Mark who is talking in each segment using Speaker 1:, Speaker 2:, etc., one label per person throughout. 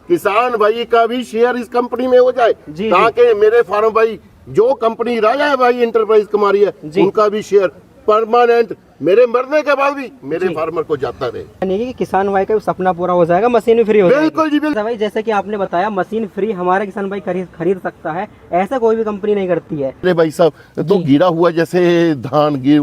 Speaker 1: किसान भाई का भी शेयर इस कंपनी में हो जाए ताकि मेरे फार्म भाई जो कंपनी राजा भाई इंटरप्राइज कमारी है उनका भी शेयर परमानेंट मेरे मरने के बाद भी मेरे फार्मर को जाता रहे।
Speaker 2: यानी कि किसान भाई का सपना पूरा हो जाएगा, मशीन भी फ्री हो जाएगी।
Speaker 1: बिल्कुल जी बिल्कुल
Speaker 2: भाई, जैसे कि आपने बताया मशीन फ्री हमारे किसान भाई खरीद सकता है, ऐसा कोई भी कंपनी नहीं करती है।
Speaker 1: अरे भाई साहब तो गिरा हुआ जैसे धान गिर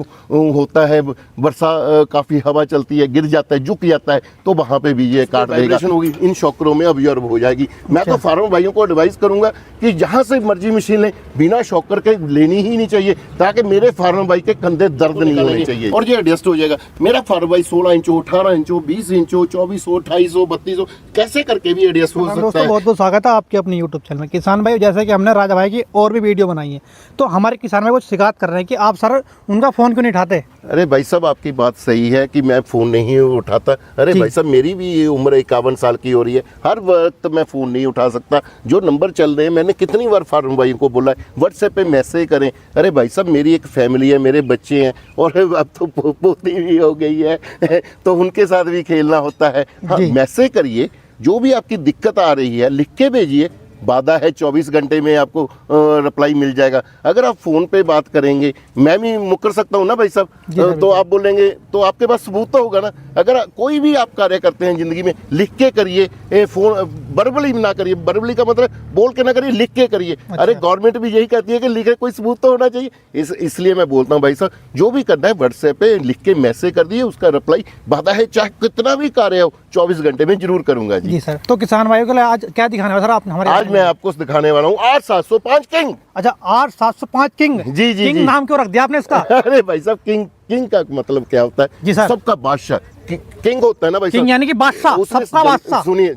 Speaker 1: होता है, वर्षा काफी हवा चलती है, गिर जाता है, झुक जाता है, तो वहाँ पे भी ये काट देगा होगी, इन शॉकरों में अब्जॉर्ब हो जाएगी। मैं तो फार्मर भाइयों को एडवाइस करूंगा कि जहाँ से मर्जी मशीन लें बिना शॉकर के लेनी ही नहीं चाहिए ताकि मेरे फार्मर भाई के कंधे दर्द नहीं होने चाहिए और ये एडजस्ट हो जाएगा। मेरा फार्मर भाई 16 इंच हो, 18 इंच हो, 20 इंच हो, 24 हो, 28 हो, 32 हो, कैसे करके भी एडजस्ट हो सकता है।
Speaker 3: बहुत बहुत स्वागत है आपके अपने यूट्यूब चैनल में। किसान भाई जैसे कि हमने राजा भाई की और भी वीडियो बनाई है, तो हमारे किसान भाई को शिकायत कर रहे हैं कि आप सर उनका फ़ोन क्यों नहीं उठाते।
Speaker 1: अरे भाई साहब आपकी बात सही है कि मैं फ़ोन नहीं उठाता। अरे भाई साहब मेरी भी उम्र 51 साल की हो रही है, हर वक्त मैं फ़ोन नहीं उठा सकता। जो नंबर चल रहे हैं मैंने कितनी बार फार्मर भाइयों को बोला है व्हाट्सएप पे मैसेज करें। अरे भाई साहब मेरी एक फैमिली है, मेरे बच्चे हैं और अब तो पोती भी हो गई है तो उनके साथ भी खेलना होता है। हाँ मैसेज करिए, जो भी आपकी दिक्कत आ रही है लिख के भेजिए, वादा है 24 घंटे में आपको रिप्लाई मिल जाएगा। अगर आप फ़ोन पे बात करेंगे मैं भी मुकर सकता हूँ ना भाई साहब, तो आप बोलेंगे तो आपके पास सबूत तो होगा ना। अगर कोई भी आप कार्य करते हैं ज़िंदगी में लिख के करिए, फ़ोन वर्बली ना करिए, वर्बली का मतलब बोल के ना करिए, लिख के करिए। अच्छा। अरे गवर्नमेंट भी यही कहती है कि लिखे कोई सबूत तो होना चाहिए। इसलिए मैं बोलता हूँ भाई साहब जो भी करना है व्हाट्सएप पे लिख के मैसेज कर दिए, उसका रिप्लाई वादा है चाहे कितना भी कार्य हो 24 घंटे में जरूर करूँगा जी
Speaker 3: सर। तो किसान भाइयों के लिए आज क्या दिखाने वाला सर आप हमारे?
Speaker 1: आज मैं आपको दिखाने वाला हूँ 8705 किंग।
Speaker 3: अच्छा 8705 किंग।
Speaker 1: जी
Speaker 3: किंग नाम क्यों रख दिया आपने इसका?
Speaker 1: अरे भाई साहब किंग का मतलब क्या होता है
Speaker 3: जी सर?
Speaker 1: सबका बादशाह किंग होता है ना भाई
Speaker 3: किंग यानी कि बादशाह, सबका बादशाह।
Speaker 1: सुनिए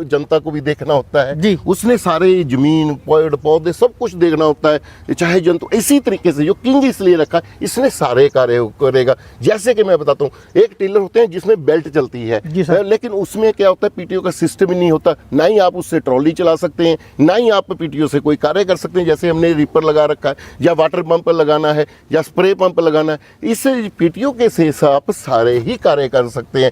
Speaker 1: जनता को भी देखना होता है
Speaker 3: जी।
Speaker 1: उसने सारे जमीन पेड़ पौधे सब कुछ देखना होता है, चाहे जंतु। इसी तरीके से जो किंग इसलिए रखा है इसने सारे कार्य करेगा। जैसे कि मैं बताता हूँ एक टिलर होते हैं जिसमें बेल्ट चलती है, लेकिन उसमें क्या होता है पीटीओ का सिस्टम ही नहीं होता। ना ही आप उससे ट्रॉली चला सकते हैं, ना ही आप पीटीओ से कोई कार्य कर सकते हैं। जैसे हमने रीपर लगा रखा है या वाटर पंप लगाना है या स्प्रे पंप लगाना है, इससे पीटीओ के से आप सारे ही कार्य कर सकते हैं।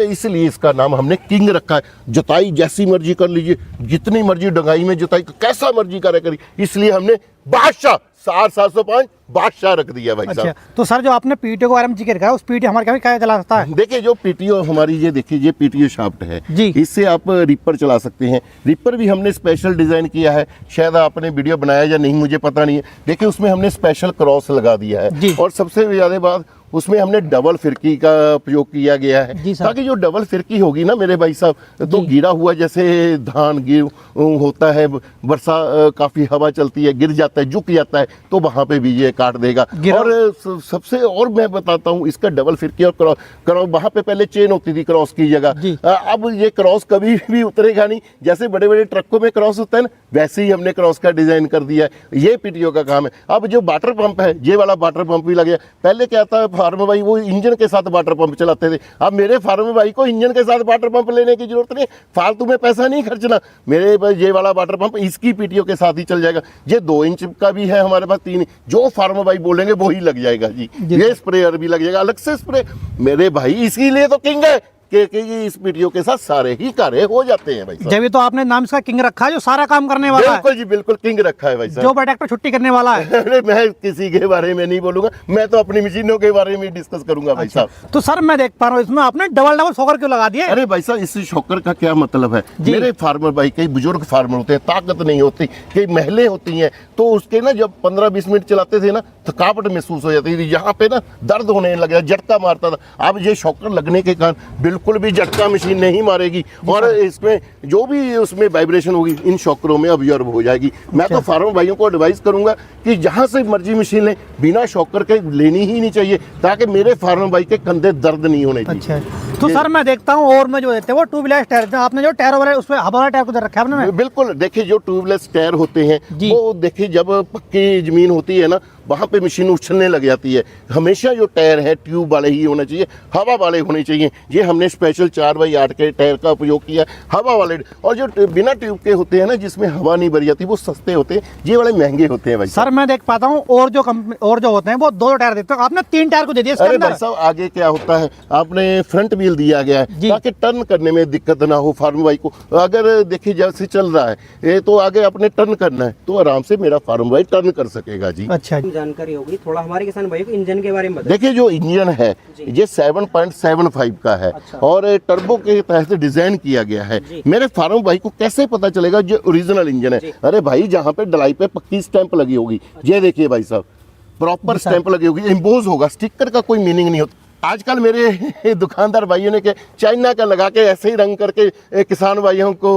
Speaker 1: इसलिए इसका नाम हमने किंग रखा है। जुताई जैसी मर्जी कर लीजिए, जितनी मर्जी डंगाई में जुताई कैसा मर्जी कार्य करिए, इसलिए हमने बादशाह 8705 बादशाह रख दिया भाई साहब।
Speaker 3: तो सर जो आपने पीटीओ के बारे में जिक्र करा उस पीटीओ हमारे क्या चला सकता है?
Speaker 1: देखिए जो पीटीओ हमारी ये देखिए ये पीटीओ शाफ्ट है
Speaker 3: जी।
Speaker 1: इससे आप रिपर चला सकते हैं। रिपर भी हमने स्पेशल डिजाइन किया है, शायद आपने वीडियो बनाया या नहीं मुझे पता नहीं है। देखिए उसमें हमने स्पेशल क्रॉस लगा दिया है और सबसे ज्यादा बात उसमें हमने डबल फिरकी का उपयोग किया गया है ताकि जो डबल फिरकी होगी ना मेरे भाई साहब तो गिरा हुआ जैसे धान गिर होता है, वर्षा काफी हवा चलती है, गिर जाता है, झुक जाता है, तो वहां पे भी ये काट देगा। और सबसे और मैं बताता हूँ इसका डबल फिरकी और क्रॉस वहां पे पहले चेन होती थी क्रॉस की जगह, अब ये क्रॉस कभी भी उतरेगा नहीं। जैसे बड़े बड़े ट्रकों में क्रॉस होता है ना वैसे ही हमने क्रॉस का डिजाइन कर दिया है। ये पीटीओ का काम है। अब जो वाटर पंप है ये वाला वाटर पंप भी लग गया। पहले क्या था फार्मर भाई वो इंजन के साथ वाटर पंप चलाते थे, अब मेरे फार्मर भाई को इंजन के साथ वाटर पंप लेने की जरूरत नहीं, फालतू में पैसा नहीं खर्चना। मेरे ये वाला वाटर पंप इसकी पीटीओ के साथ ही चल जाएगा। ये 2 इंच का भी है हमारे पास, 3 जो फार्मर भाई बोलेंगे वो ही लग जाएगा जी। ये स्प्रेयर भी लग जाएगा अलग से स्प्रे मेरे भाई, इसीलिए तो किंग है कि इस पीटीओ के साथ सारे ही कार्य हो जाते हैं भाई साहब।
Speaker 3: जब तो आपने नाम इसका किंग रखा है जो सारा काम करने वाला है।
Speaker 1: बिल्कुल जी बिल्कुल किंग रखा है भाई साहब,
Speaker 3: जो प्रोडक्ट पर छुट्टी करने वाला है।
Speaker 1: अरे मैं किसी के बारे में नहीं बोलूंगा, मैं तो अपनी मशीनों के बारे में डिस्कस करूंगा भाई साहब।
Speaker 3: तो सर मैं देख पा रहा हूँ इसमें आपने डबल शॉकर क्यों लगा दिया?
Speaker 1: अरे भाई साहब इस शॉकर का क्या मतलब है, मेरे फार्मर भाई कई बुजुर्ग फार्मर होते हैं, ताकत नहीं होती, कई महिलाएं होती हैं, तो उसके ना जब 15-20 मिनट चलाते थे ना थकावट महसूस हो जाती थी, यहाँ पे ना दर्द होने लग गया, झटका मारता था। अब ये शॉकर लगने के कारण बिल्कुल भी झटका मशीन नहीं मारेगी और इसमें जो भी उसमें वाइब्रेशन होगी इन शॉकरों में अब्जॉर्ब हो जाएगी। मैं तो फार्मर भाइयों को एडवाइस करूंगा कि जहां से मर्जी मशीन लें बिना शॉकर के लेनी ही नहीं चाहिए ताकि मेरे फार्मर भाई के कंधे दर्द नहीं होने चाहिए।
Speaker 3: तो सर मैं देखता हूँ और मैं जो देते हैं वो ट्यूबलेस टायर, आपने जो टायर वाला उसमें हवा वाला टायर को रखा है आपने?
Speaker 1: बिल्कुल, देखिए जो ट्यूबलेस टायर होते हैं वो देखिए जब पक्की जमीन होती है ना वहाँ पे मशीन उछलने लग जाती है। हमेशा जो टायर है ट्यूब वाले ही होने चाहिए, हवा वाले होने चाहिए। ये हमने स्पेशल 4x8 के टायर का उपयोग किया, हवा वाले। और जो बिना ट्यूब के होते हैं ना जिसमें हवा नहीं भरी जाती वो सस्ते होते हैं, ये वाले महंगे होते हैं भाई
Speaker 3: सर। मैं देख पाता हूँ और जो होते हैं वो 2 टायर देते हैं, आपने 3 टायर को दे दिया।
Speaker 1: अरे भाई साहब आगे क्या होता है, आपने फ्रंट भी व्हील दिया गया है
Speaker 3: जी।
Speaker 1: ताकि टर्न करने में दिक्कत ना हो फार्म बाइक को। अगर देखिए जैसे चल रहा है ये तो आगे अपने टर्न करना है तो आराम से मेरा फार्म बाइक टर्न कर सकेगा जी।
Speaker 3: अच्छा जी।
Speaker 2: जानकारी होगी थोड़ा हमारे किसान भाइयों को इंजन के बारे में बताइए।
Speaker 1: देखिए जो इंजन है ये 7.75 का है
Speaker 2: अच्छा।
Speaker 1: और टर्बो के तहत डिजाइन किया गया है।
Speaker 2: जी।
Speaker 1: मेरे फार्म भाई को कैसे पता चलेगा जो ओरिजिनल इंजन है?
Speaker 2: जी।
Speaker 1: अरे भाई जहाँ पे डलाई पे पक्की स्टैंप लगी होगी, ये देखिए भाई साहब प्रॉपर स्टैंप लगी होगी, इम्पोज होगा, स्टिकर का कोई मीनिंग नहीं होता। आजकल मेरे दुकानदार भाइयों ने के चाइना का लगा के ऐसे ही रंग करके किसान भाइयों को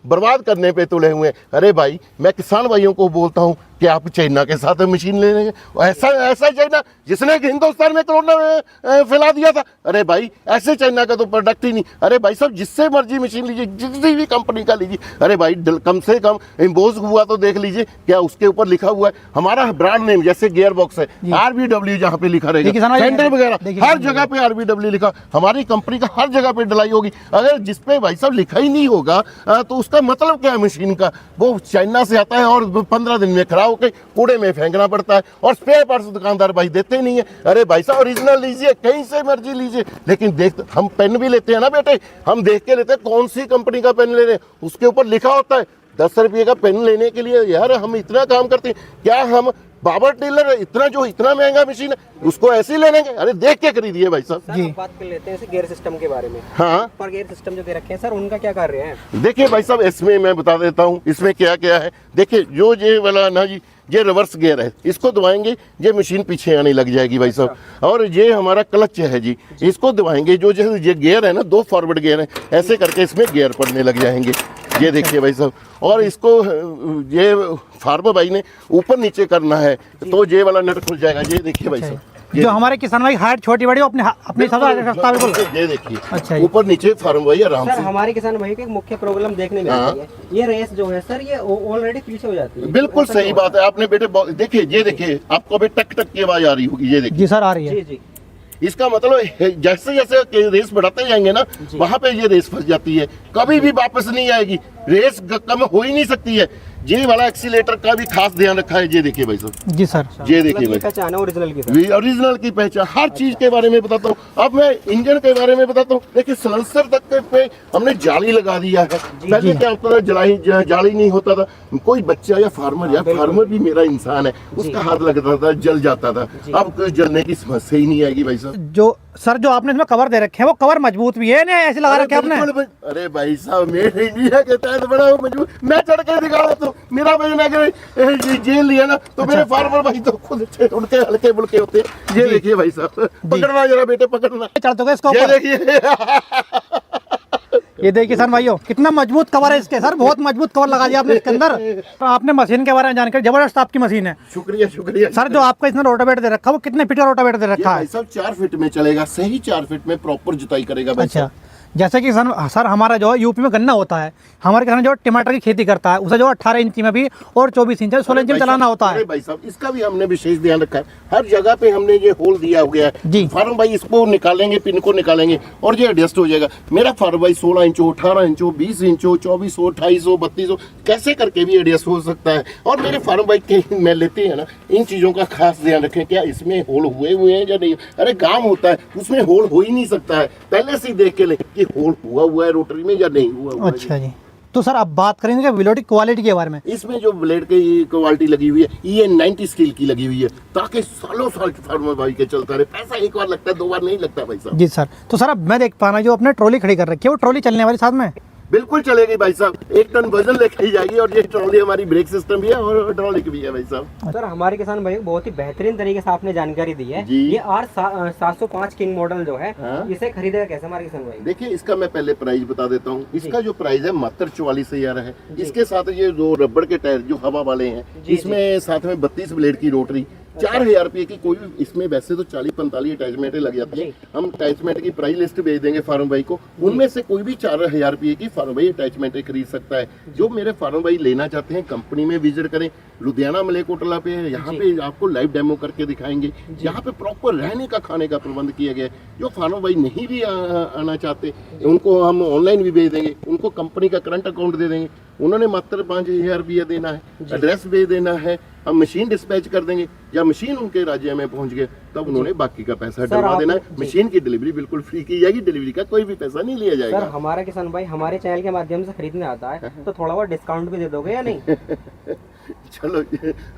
Speaker 1: बर्बाद करने पे तुले हुए हैं। अरे भाई मैं किसान भाइयों को बोलता हूँ कि आप चाइना के साथ मशीन ले लेंगे, ऐसा ऐसा चाइना जिसने कि हिंदुस्तान में कोरोना फैला दिया था। अरे भाई ऐसे चाइना का तो प्रोडक्ट ही नहीं। अरे भाई साहब जिससे मर्जी मशीन लीजिए, जिस भी कंपनी का लीजिए, अरे भाई कम से कम इम्पोज हुआ तो देख लीजिए क्या उसके ऊपर लिखा हुआ है हमारा ब्रांड नेम। जैसे गियर बॉक्स है RBW जहाँ पे लिखा रहेगा, सेंटर वगैरह हर जगह पे RBW लिखा, हमारी कंपनी का हर जगह पे डलाई होगी। अगर जिसपे भाई साहब लिखा ही नहीं होगा तो उसका मतलब क्या है मशीन का? वो चाइना से आता है और 15 दिन में खराब होकर कूड़े में फेंकना पड़ता है और स्पेयर पार्ट्स दुकानदार भाई देते नहीं है। अरे भाई साहब ओरिजिनल लीजिए, कहीं से मर्जी लीजिए, लेकिन देख हम पेन भी लेते हैं ना बेटे, हम देख के लेते हैं कौन सी कंपनी का पेन ले रहे हैं, उसके ऊपर लिखा होता है। 10 रुपये का पेन लेने के लिए यार हम इतना काम करते हैं, क्या हम बाबर टेलर इतना महंगा मशीन है उसको ऐसे ही ले लेंगे? अरे देख के खरीदिए भाई साहब।
Speaker 2: सर बात कर लेते हैं गियर सिस्टम के बारे में।
Speaker 1: हाँ
Speaker 2: पर गियर सिस्टम जो दे रखे हैं सर उनका क्या कार्य है?
Speaker 1: देखिए भाई साहब इसमें मैं बता देता हूँ इसमें क्या क्या है। देखिए जो ये वाला ना जी ये रिवर्स गियर है, इसको दबाएंगे ये मशीन पीछे आने लग जाएगी भाई साहब। और ये हमारा क्लच है जी, इसको दबाएंगे जो ये गियर है ना 2 फॉरवर्ड गियर है, ऐसे करके इसमें गियर पड़ने लग जाएंगे। ये देखिए भाई साहब, और इसको ये फार्मर भाई ने ऊपर नीचे करना है तो ये वाला नट खुल जाएगा। ये देखिए भाई साहब
Speaker 3: जो हमारे किसान भाई हाइट छोटी बड़ी अपने हिसाब से रास्ता बिल्कुल।
Speaker 1: ये देखिए
Speaker 3: अच्छा
Speaker 1: ऊपर नीचे फार्म भाई आराम
Speaker 2: सर
Speaker 1: से।
Speaker 2: हमारे किसान भाई को एक मुख्य प्रॉब्लम देखने में आती है, ये रेस जो है सर ये ऑलरेडी पीछे हो जाती है।
Speaker 1: बिल्कुल सही बात है आपने बेटे देखिए ये देखिए आपको अभी टक टक की आवाज आ रही होगी। ये देखिए
Speaker 3: जी सर आ रही है।
Speaker 2: जी जी
Speaker 1: इसका मतलब जैसे जैसे रेस बढ़ाते जाएंगे ना वहां पे ये रेस फंस जाती है, कभी भी वापस नहीं आएगी, रेस कम हो ही नहीं सकती है। ये वाला एक्सीलेटर का भी खास ध्यान रखा है। ये देखिए भाई साहब
Speaker 3: जी सर
Speaker 1: ये देखिए भाई
Speaker 2: पहचान ओरिजिनल की,
Speaker 1: ओरिजिनल की पहचान हर चीज के बारे में बताता हूँ। अब मैं इंजन के बारे में बताता हूँ। देखिए सलेंसर तक के पे हमने जाली लगा दिया है। पहले क्या होता था जाली नहीं होता था, कोई बच्चा या फार्मर भी मेरा इंसान है, उसका हाथ लगता था जल जाता था। अब कोई जलने की समस्या ही नहीं आएगी भाई साहब।
Speaker 3: जो आपने इसमें कवर दे रखे हैं वो कवर मजबूत भी है ना, ऐसे लगा रखे आपने?
Speaker 1: अरे भाई साहब मेरे इंडिया के तहत बड़ा मजबूत, मैं चढ़ के दिखा रहा हूँ। मेरा भाई ना जेल लिया ना तो मेरे फार्मर भाई तो खुद उनके हल्के बुल्के होते हैं। ये देखिए भाई साहब पकड़ना जरा बेटे पकड़ना।
Speaker 3: चढ़ तो गए इसको
Speaker 1: ये
Speaker 3: ऊपर।
Speaker 1: देखिए
Speaker 3: ये देखिए किसान भाइयों कितना मजबूत कवर है इसके सर, बहुत मजबूत कवर लगा दिया आपने इसके अंदर। तो आपने मशीन के बारे में जानकारी, जबरदस्त आपकी मशीन है।
Speaker 1: शुक्रिया शुक्रिया
Speaker 3: सर जो आपका इसमें रोटावेटर दे रखा है वो कितने फीट का रोटावेटर दे
Speaker 1: ये
Speaker 3: रखा है?
Speaker 1: भाई साहब 4 फीट में चलेगा, सही 4 फीट में प्रॉपर जुताई करेगा भाई
Speaker 3: अच्छा
Speaker 1: साहब।
Speaker 3: जैसे कि सर हमारा जो है यूपी में गन्ना होता है, हमारे किसान जो टमाटर की खेती करता है उसे जो 18 इंची में भी और 24 इंच 16 इंच में चलाना होता है।
Speaker 1: अरे भाई साहब इसका भी हमने विशेष ध्यान रखा है, हर जगह पे हमने ये होल दिया हुआ
Speaker 3: जी।
Speaker 1: है। फार्म भाई इसको निकालेंगे, पिन को निकालेंगे और ये एडजस्ट हो जाएगा। मेरा फार्म भाई 16 इंच हो, 18 इंच हो, 20 इंच हो, 24 हो, 28 हो, 32 हो, कैसे करके भी एडजस्ट हो सकता है। और मेरे फार्म भाई के मैं लेते हैं ना, इन चीजों का खास ध्यान रखें, क्या इसमें होल हुए हैं या नहीं। अरे काम होता है उसमें होल हो ही नहीं सकता है, पहले से ही देख के ले कि होल हुआ है रोटरी में या नहीं हुआ।
Speaker 3: अच्छा जी। तो सर अब बात करेंगे ब्लेड की क्वालिटी के बारे में।
Speaker 1: इसमें जो ब्लेड की क्वालिटी लगी हुई है ये 90 स्टील की लगी हुई है, ताकि सालों साल फार्मर भाई के चलता रहे। पैसा एक बार लगता है, 2 बार नहीं लगता भाई साहब।
Speaker 3: जी सर। तो सर अब मैं देख पा रहा जो अपने ट्रॉली खड़ी कर रखी है वो ट्रॉली चलने वाली साथ में?
Speaker 1: बिल्कुल चलेगी भाई साहब, 1 टन वजन लेके ही जाएगी। और ये ट्रॉली हमारी ब्रेक सिस्टम भी है और हाइड्रोलिक भी है भाई साहब।
Speaker 2: सर हमारे किसान भाई को बहुत ही बेहतरीन तरीके से आपने जानकारी दी है।
Speaker 1: जी।
Speaker 2: ये R705 किंग मॉडल जो है
Speaker 1: हाँ।
Speaker 2: इसे खरीदेगा कैसे हमारे किसान भाई?
Speaker 1: देखिए इसका मैं पहले प्राइस बता देता हूँ। इसका जो प्राइस है मात्र 44,000 है। इसके साथ ये 2 रबड़ के टायर जो हवा वाले हैं, इसमें साथ में 32 ब्लेड की रोटरी, 4,000 रुपये की कोई इसमें वैसे तो 40-45 अटैचमेंटें लग जाती है। हम अटैचमेंट की प्राइस लिस्ट भेज देंगे फार्म भाई को, उनमें से कोई भी 4,000 रुपये की फार्म भाई अटैचमेंटें खरीद सकता है। जो मेरे फार्म भाई लेना चाहते हैं कंपनी में विजिट करें, लुधियाना मलेकोटला पे है, यहाँ पे आपको लाइव डेमो करके दिखाएंगे। यहाँ पे प्रॉपर रहने का खाने का प्रबंध किया गया है। जो फार्मर भाई नहीं भी आना चाहते उनको हम ऑनलाइन भी भेज देंगे, उनको कंपनी का करंट अकाउंट दे देंगे। उन्होंने मात्र 5,000 रुपया देना है, एड्रेस भेज देना है, हम मशीन डिस्पैच कर देंगे, या मशीन उनके राज्य में पहुंच गए तब उन्होंने बाकी का पैसा डलवा देना है। मशीन की डिलीवरी बिल्कुल फ्री की जाएगी, डिलीवरी का कोई भी पैसा नहीं लिया जाएगा।
Speaker 2: सर हमारा किसान भाई हमारे चैनल के माध्यम से खरीदने आता है तो थोड़ा बहुत डिस्काउंट भी दे दोगे या नहीं?
Speaker 1: चलो,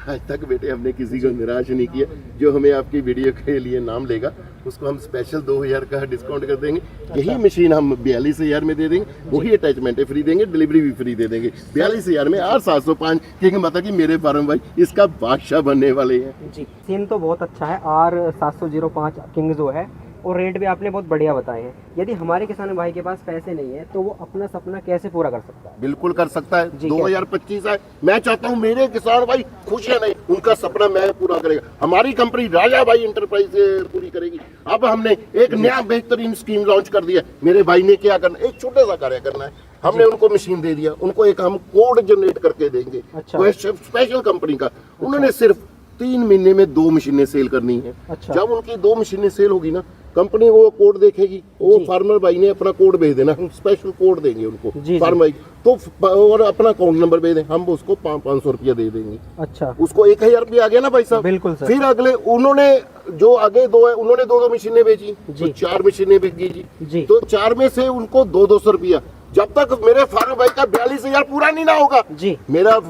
Speaker 1: आज तक बेटे हमने किसी को निराश नहीं किया। जो हमें आपकी वीडियो के लिए नाम लेगा उसको हम स्पेशल 2,000 का डिस्काउंट कर देंगे। यही मशीन हम 42,000 में दे देंगे, वही अटैचमेंट फ्री देंगे, डिलीवरी भी फ्री दे देंगे 42,000 में। और 705 क्योंकि मतलब कि मेरे फार्म भाई इसका बादशाह बनने वाले हैं।
Speaker 2: जी सीन तो बहुत अच्छा है। R705 किंग जो है और रेट भी आपने बहुत बढ़िया बताए हैं। यदि हमारे किसान भाई के पास पैसे नहीं है तो वो अपना सपना कैसे पूरा कर सकता है?
Speaker 1: बिल्कुल कर सकता है।
Speaker 2: जी,
Speaker 1: 2025 है, मैं चाहता हूं मेरे किसान भाई खुश है, नहीं उनका सपना मैं पूरा करेगा। हमारी कंपनी राजा भाई इंटरप्राइज पूरी करेगी। अब हमने एक नया बेहतरीन स्कीम लॉन्च कर दिया। मेरे भाई ने क्या करना, एक छोटा सा कार्य करना है। हमने उनको मशीन दे दिया, उनको एक हम कोड जनरेट करके देंगे।
Speaker 2: अच्छा।
Speaker 1: स्पेशल कंपनी का उन्होंने सिर्फ 3 महीने में 2 मशीनें सेल करनी है।
Speaker 2: अच्छा।
Speaker 1: जब उनकी 2 मशीनें सेल होगी ना, कंपनी वो कोड देखेगी, वो फार्मर भाई ने अपना कोड भेज देना, हम स्पेशल कोड देंगे उनको फार्मर भाई तो, और अपना अकाउंट नंबर भेज दें, हम उसको 500 रुपया दे देंगे।
Speaker 2: अच्छा,
Speaker 1: उसको 1,000 रुपया आ गया ना भाई साहब।
Speaker 2: बिल्कुल सर।
Speaker 1: फिर अगले उन्होंने जो आगे 2 है उन्होंने 2 मशीनें बेची तो 4 मशीनें बिकी जी। तो 4 में से उनको 200 रुपया। जब तक मेरे फार्मर भाई का 42,000 पूरा नहीं ना होगा
Speaker 2: जी,
Speaker 1: मेरा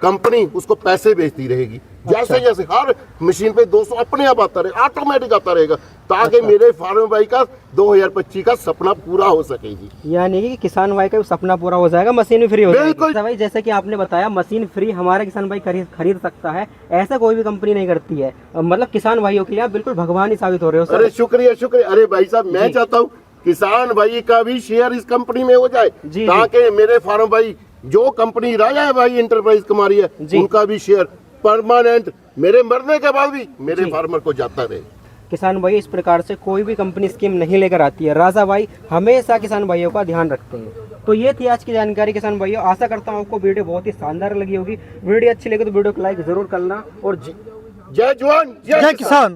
Speaker 1: कंपनी उसको पैसे भेजती रहेगी। जैसे जैसे हर मशीन पे 200 अपने आप आता रहे, ऑटोमेटिक आता रहेगा, ताकि मेरे फार्मर भाई का 2025 का सपना पूरा हो सके जी।
Speaker 2: यानी कि किसान भाई का सपना पूरा हो जाएगा, मशीन भी फ्री हो जाएगी।
Speaker 1: बिल्कुल
Speaker 2: भाई जैसे कि आपने बताया मशीन फ्री हमारा किसान भाई खरीद सकता है, ऐसा कोई भी कंपनी नहीं करती है। मतलब किसान भाइयों के लिए आप बिल्कुल भगवान ही साबित हो रहे हो सर।
Speaker 1: अरे शुक्रिया शुक्रिया। अरे भाई साहब मैं चाहता हूँ किसान भाई का भी शेयर इस कंपनी में हो जाए, ताकि मेरे फार्म भाई जो कंपनी राजा भाई इंटरप्राइज कमा रही है उनका भी शेयर परमानेंट मेरे मरने के बाद भी मेरे फार्मर को जाता रहे।
Speaker 2: किसान भाई इस प्रकार से कोई भी कंपनी स्कीम नहीं लेकर आती है, राजा भाई हमेशा किसान भाइयों का ध्यान रखते हैं। तो ये थी आज की जानकारी किसान भाइयों। आशा करता हूँ आपको वीडियो बहुत ही शानदार लगी होगी। वीडियो अच्छी लगी तो वीडियो को लाइक जरूर करना और
Speaker 1: जय जवान जय
Speaker 3: किसान।